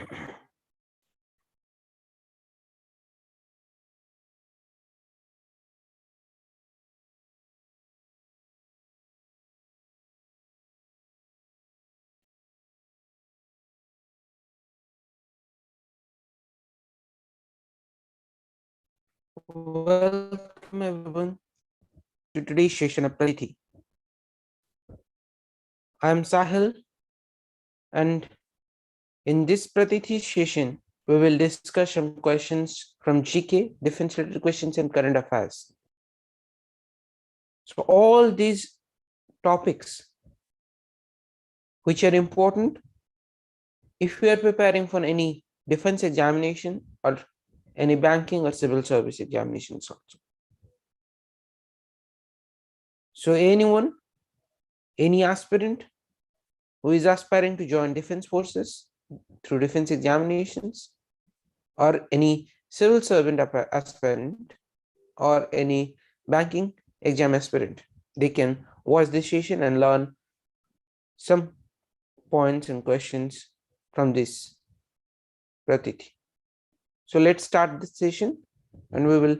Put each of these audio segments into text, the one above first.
Welcome everyone to today's session of Pratitih. I am Sahil, and in this Pratitih session, we will discuss some questions from GK, defense related questions, and current affairs. So all these topics which are important if we are preparing for any defense examination or any banking or civil service examinations also. So anyone, any aspirant who is aspiring to join defense forces through defense examinations, or any civil servant aspirant, or any banking exam aspirant, they can watch this session and learn some points and questions from this Pratitih. So let's start this session, and we will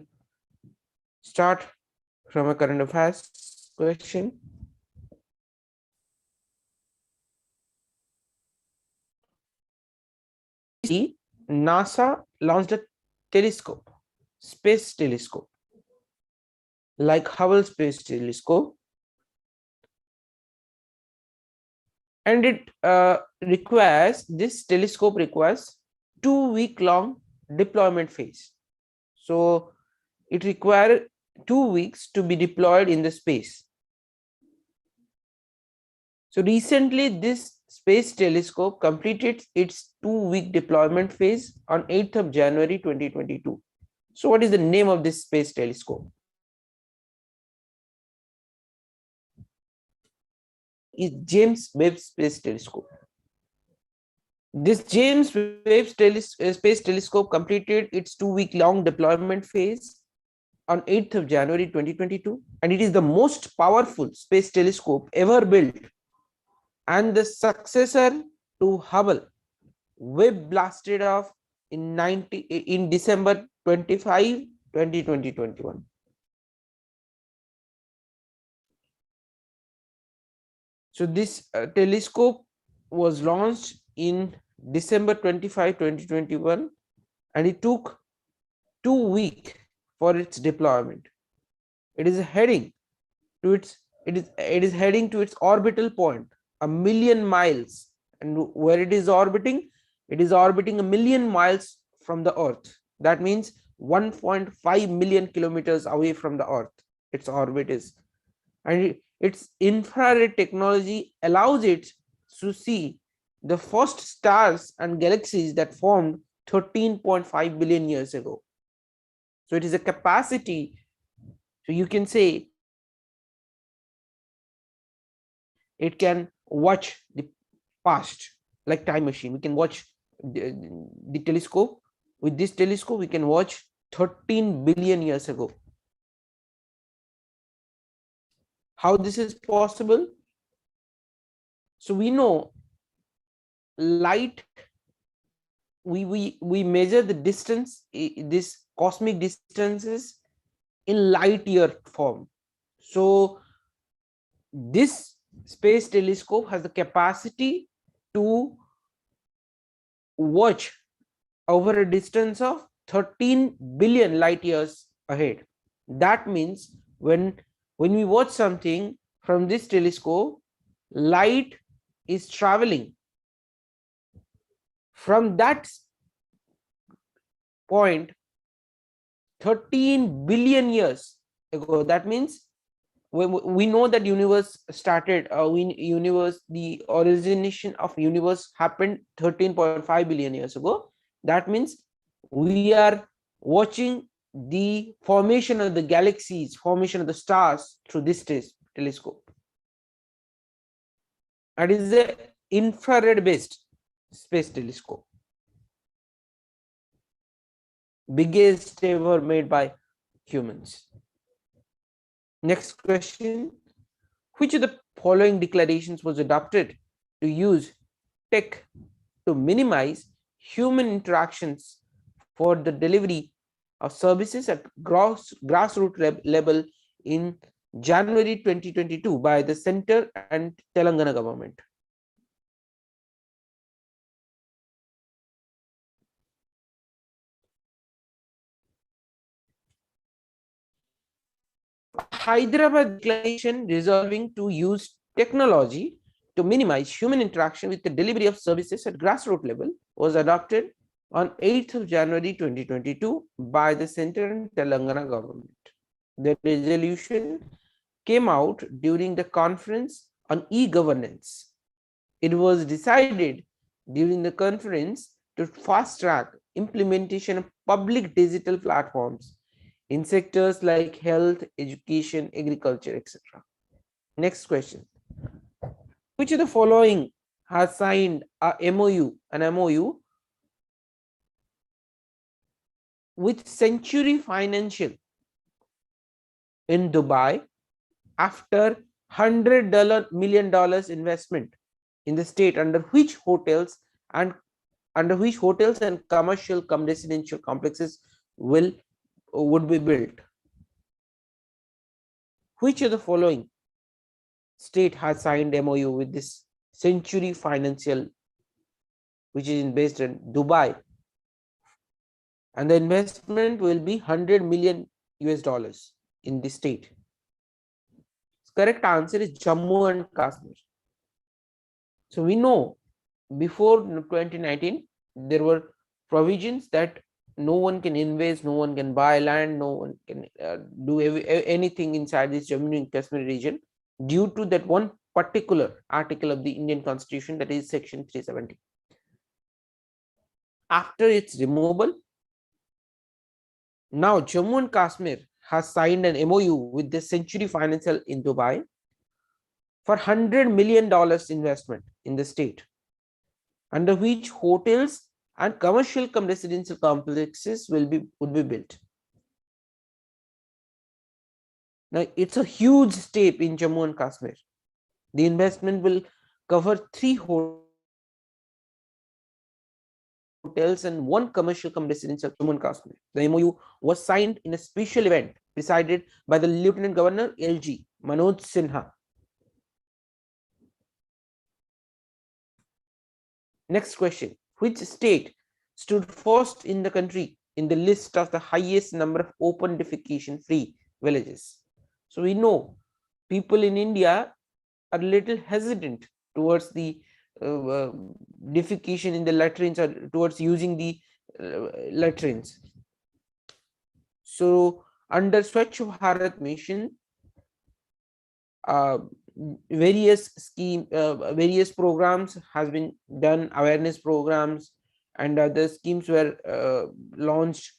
start from a current affairs question. NASA launched a telescope, space telescope, like Hubble Space Telescope, and this telescope requires 2-week long deployment phase. So it requires 2 weeks to be deployed in the space. So recently this space telescope completed its 2-week deployment phase on 8th of January 2022. So what is the name of this space telescope? Is James Webb Space Telescope. This James Webb Space Telescope completed its 2-week long deployment phase on 8th of January 2022, and it is the most powerful space telescope ever built and the successor to Hubble. Webb blasted off in December 25, 2021. So this telescope was launched in December 25, 2021, and it took 2 weeks for its deployment. It is heading to its orbital point, 1,000,000 miles, and where it is orbiting 1,000,000 miles from the Earth. That means 1.5 million kilometers away from the Earth. Its orbit is, and its infrared technology allows it to see the first stars and galaxies that formed 13.5 billion years ago. So it is a capacity, so you can say it can watch the past like time machine. We can watch the telescope. With this telescope we can watch 13 billion years ago. How this is possible? So we know light, we measure the distance, this cosmic distances, in light year form. So this space telescope has the capacity to watch over a distance of 13 billion light years ahead. That means when we watch something from this telescope, light is traveling from that point 13 billion years ago. That means we know that universe started, the origination of universe happened 13.5 billion years ago. That means we are watching the formation of the galaxies, formation of the stars through this telescope. That is the infrared based space telescope, biggest ever made by humans. Next question: which of the following declarations was adopted to use tech to minimize human interactions for the delivery of services at grassroots level in January 2022 by the center and Telangana government. Hyderabad Declaration resolving to use technology to minimize human interaction with the delivery of services at grassroots level was adopted on 8th of January 2022 by the center and Telangana government. The resolution came out during the conference on e-governance. It was decided during the conference to fast track implementation of public digital platforms in sectors like health, education, agriculture, etc. Next question. Which of the following has signed an MOU with Century Financial in Dubai after $100 million investment in the state under which hotels and commercial residential complexes would be built? Which of the following state has signed MOU with this Century Financial, which is based in Dubai, and the investment will be $100 million in the state? Correct answer is Jammu and Kashmir. So we know before 2019 there were provisions that no one can invest, no one can buy land, no one can do anything inside this Jammu and Kashmir region due to that one particular article of the Indian Constitution, that is section 370. After its removal, now Jammu and Kashmir has signed an MOU with the Century Financial in Dubai for $100 million investment in the state, under which hotels and commercial residential complexes would be built. Now, it's a huge step in Jammu and Kashmir. The investment will cover 3 hotels and 1 commercial residential Jammu and Kashmir. The MOU was signed in a special event presided by the Lieutenant Governor LG Manoj Sinha. Next question. Which state stood first in the country in the list of the highest number of open defecation free villages? So we know people in India are a little hesitant towards the defecation in the latrines or towards using the latrines. So under Swachh Bharat mission, various programs has been done, awareness programs and other schemes were launched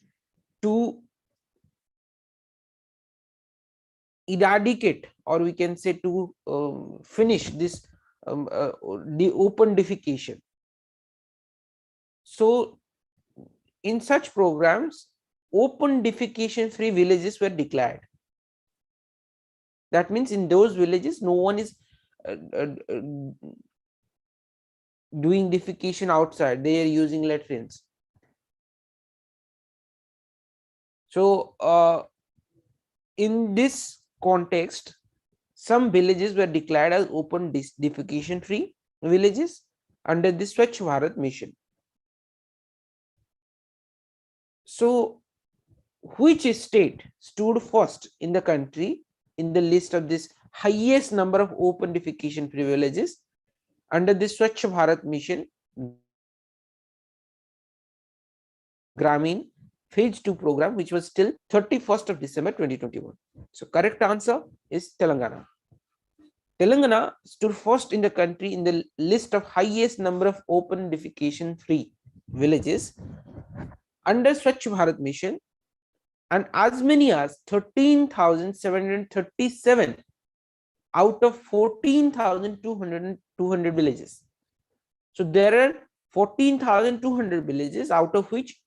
to eradicate, or we can say to finish this the open defecation. So in such programs, open defecation free villages were declared. That means in those villages no one is doing defecation outside, they are using latrines. So in this context, some villages were declared as open defecation free villages under the Swachh Bharat mission. So which state stood first in the country in the list of this highest number of open defecation free villages under the Swachh Bharat mission Gramin phase 2 program, which was till 31st of December 2021. So correct answer is Telangana. Telangana stood first in the country in the list of highest number of open defecation free villages under Swachh Bharat mission, and as many as 13,737 out of 14,200 villages. So there are 14,200 villages, out of which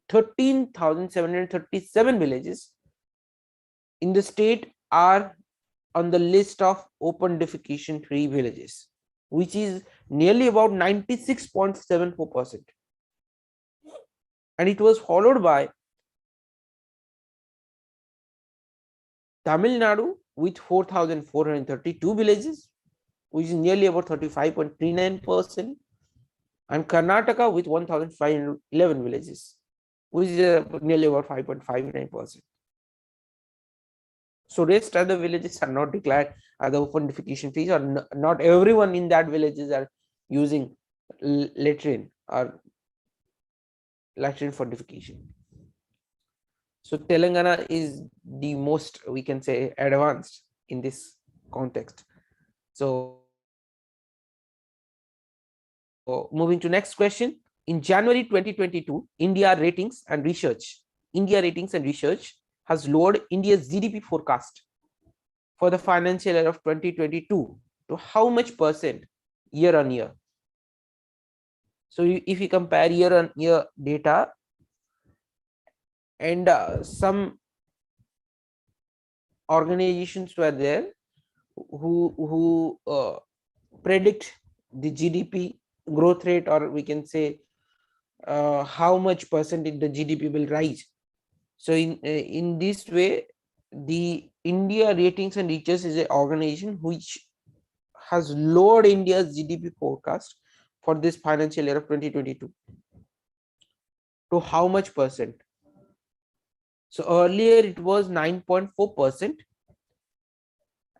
13,737 villages in the state are on the list of open defecation free villages, which is nearly about 96.74%. and it was followed by Tamil Nadu with 4,432 villages, which is nearly about 35.39%, and Karnataka with 1,511 villages, which is nearly about 5.59%. So rest other villages are not declared as the open defecation fees, or not everyone in that villages are using latrine or latrine for defecation. So Telangana is the most, we can say, advanced in this context. So moving to next question. In January 2022, India Ratings and Research has lowered India's GDP forecast for the financial year of 2022 to how much percent year on year? So if you compare year on year data, and some organizations were there who predict the GDP growth rate, or we can say how much percentage the GDP will rise. So in this way, the India Ratings and Research is an organization which has lowered India's GDP forecast for this financial year of 2022 to how much percent? So earlier it was 9.4%,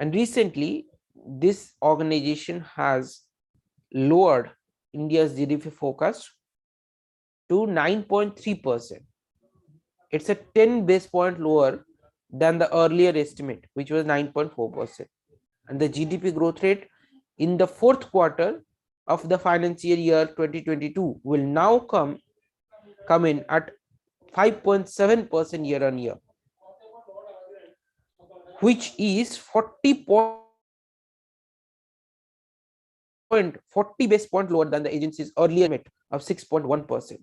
and recently this organization has lowered India's GDP forecast to 9.3%. It's a 10 base point lower than the earlier estimate, which was 9.4%. And the GDP growth rate in the fourth quarter of the financial year 2022 will now come in at 5.7% year on year, which is 40 base point lower than the agency's earlier estimate of 6.1%.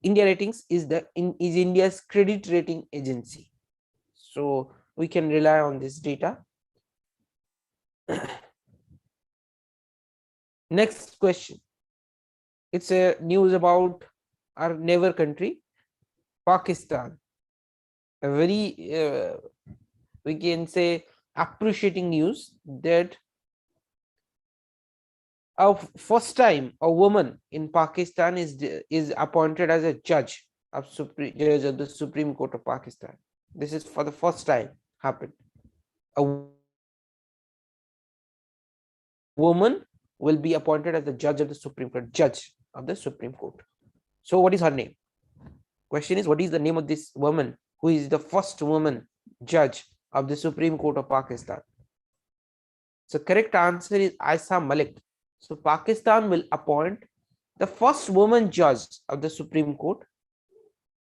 India Ratings is India's credit rating agency, so we can rely on this data. Next question. It's a news about our neighbor country, Pakistan. A very we can say appreciating news that first time a woman in Pakistan is appointed as a judge of the Supreme Court of Pakistan. This is for the first time happened. A woman will be appointed as the judge of the Supreme Court. So what is her name? Question is, what is the name of this woman who is the first woman judge of the Supreme Court of Pakistan? So correct answer is Aysa Malik. So Pakistan will appoint the first woman judge of the Supreme Court.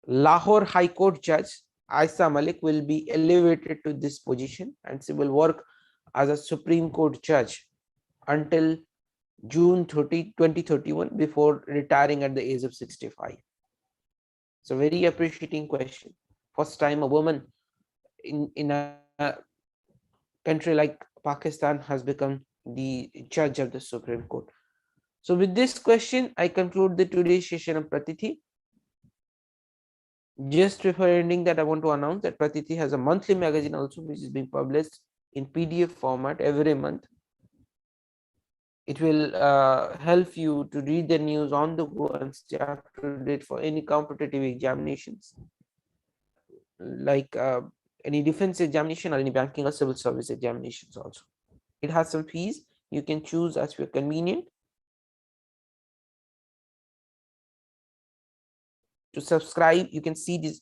Lahore High Court Judge Aysa Malik will be elevated to this position, and she will work as a Supreme Court judge until June 30, 2031, before retiring at the age of 65. So very appreciating question. First time a woman in a country like Pakistan has become the judge of the Supreme Court. So with this question, I conclude the today's session of Pratitih. Just before ending that, I want to announce that Pratitih has a monthly magazine also, which is being published in PDF format every month. It will help you to read the news on the go and stay up to date for any competitive examinations, like any defense examination or any banking or civil service examinations also. It has some fees. You can choose as you're convenient. To subscribe, you can see these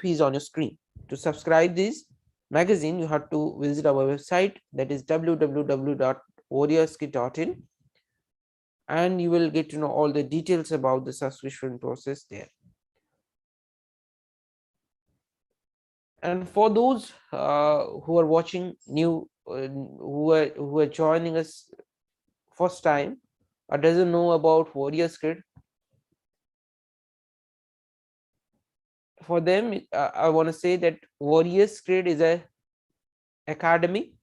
fees on your screen. To subscribe this magazine, you have to visit our website, that is www.warriorskit.in, and you will get to know all the details about the subscription process there. And for those who are watching new, who are joining us first time or doesn't know about WarriorSkit, for them, I want to say that WarriorSkit is a academy.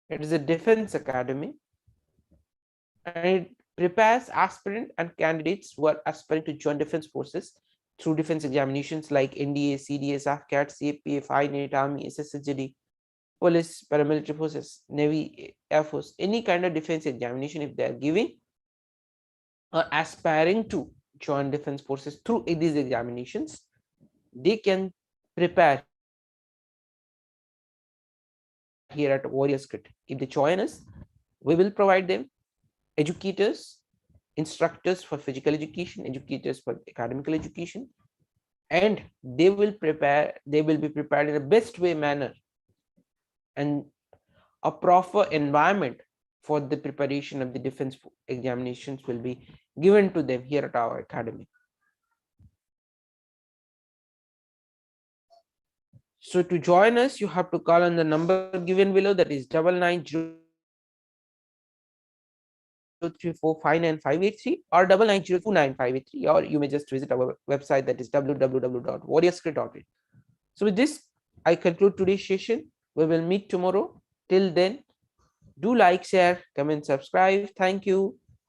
It is a defense academy, and it prepares aspirant and candidates who are aspiring to join defense forces through defense examinations like NDA, CDS, AFCAT, CAPF, INET, Army, SSGD, Police, Paramilitary Forces, Navy, Air Force, any kind of defense examination, if they are giving or aspiring to join defense forces through these examinations, they can prepare here at Warriors Crit. If they join us, we will provide them educators, instructors for physical education, educators for academical education, and they will be prepared in the best way manner and a proper environment for the preparation of the defense examinations will be given to them here at our academy. So to join us, you have to call on the number given below, that is 9903459583 or 99029583, or you may just visit our website, that is www.warriorscrit.in. So with this, I conclude today's session. We will meet tomorrow. Till then, do like, share, comment, subscribe. Thank you.